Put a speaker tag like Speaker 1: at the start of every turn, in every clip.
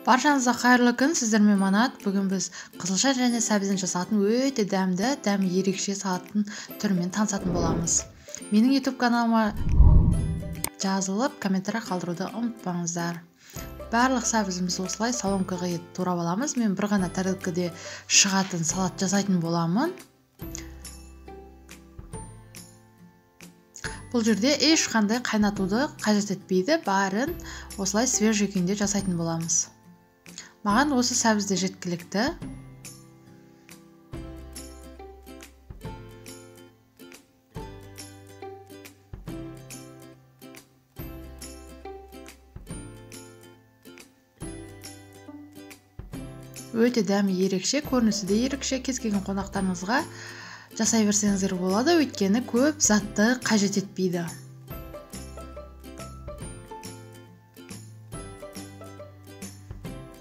Speaker 1: Баршаңызға қайырлы күн, сіздермен Манат. Бүгін біз қызылша және сәбізден жасалатын өте дәмі ерекше салаттың түрімен танысатын боламыз. Менің YouTube каналыма жазылып, комментарий қалдыруды ұмытпаңыздар. Барлық сәбізіміз осылай соломкаға турап аламыз. Мен бір ғана тәрелкеде шығатын салат жасайтын боламын. Бұл жерде ешқандай қайнатуды қажет етпейді, бәрін осылай свежий күйінде жасайтын боламыз. Маған осы сәбізде жеткілікті. Өте дәмі ерекше, көрінісі де ерекше. Кез келген қонақтарыңызға жасай берсеңіздер болады, өйткені көп затты қажет етпейді.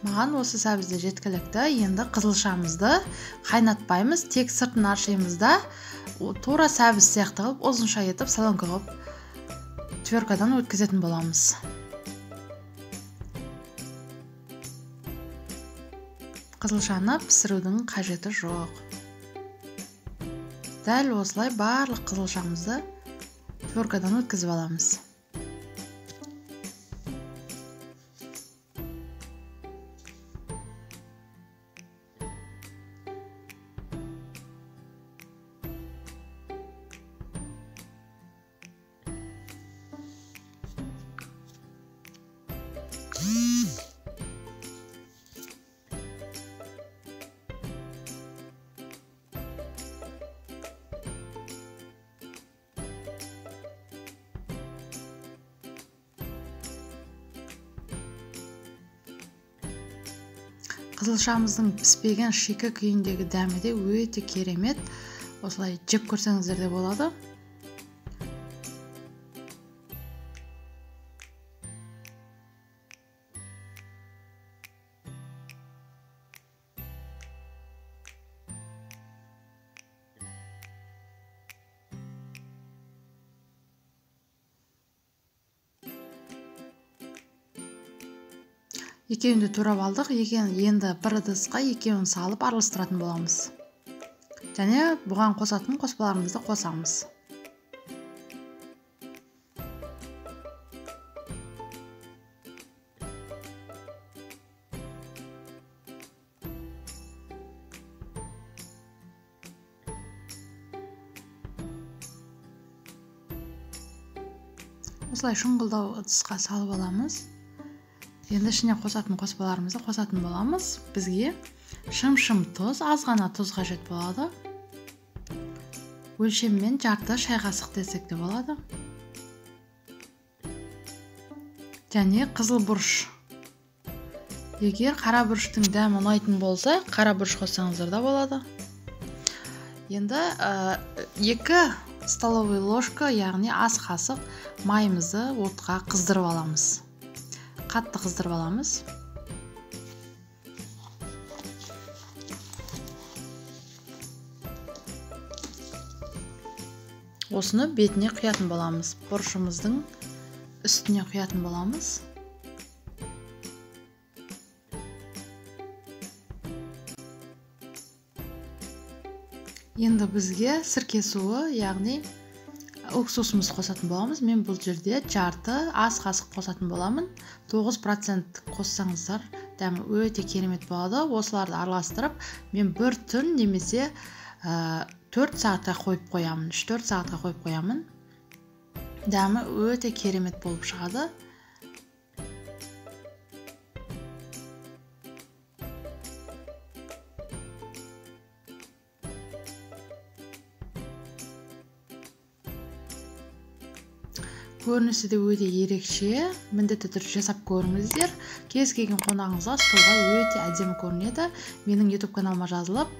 Speaker 1: Маған осы сәбізде жеткілікті. Енді қызылшамызды қайнатпаймыз, тек сыртын аршимыз да, тура сәбіз сияқты қылып, ұзынша етіп, солонка қылып тверкадан өткізетін боламыз. Қызылшаны пісірудің қажеті жоқ. Дәл осылай барлық қызылшамызды тверкадан өткізіп аламыз. Қызылшамыздың піспеген шикі күйіндегі дәмі де өте керемет. Осылай жеп көрсеңіздер де болады. Екеуінде турап алдық. Енді бір ыдысқа екеуін салып араластыратын боламыз. Және бұған қосатын қоспаларымызды қосамыз. Осылай шұңғылдау ыдысқа салып аламыз. Енді ішіне қосатын қоспаларымызды қосатын боламыз. Бізге шым-шым тұз, аз ғана тұз қажет болады. Өлшеммен жарты шай қасық десек те болады. Және қызыл бұрыш. Егер қара бұрыштың дәмі ұнайтын болса, қара бұрыш қоссаңыздар да болады. Енді 2 столовый ложка, яғни ас қасық майымызды отқа қыздырып аламыз. Қатты қыздырып аламыз. Осыны бетіне құятын боламыз. Бұрышымыздың үстіне құятын боламыз. Енді бізге сірке суы, яғни уксусымыз қосатын боламыз. Мен бұл жерде жарты ас қасық қосатын боламын. 9% қоссаңыздар дәмі өте керемет болады. Осыларды араластырып, мен бір түн немесе 4 сағатқа қойып қоямын. 3-4 сағатқа қойып қоямын. Дәмі өте керемет болып шығады. Көрінісі де өте ерекше. Міндетті түрде жасап көріңіздер. Кез келген қонағыңызға столға өте әдемі көрінеді. Менің YouTube каналыма жазылып,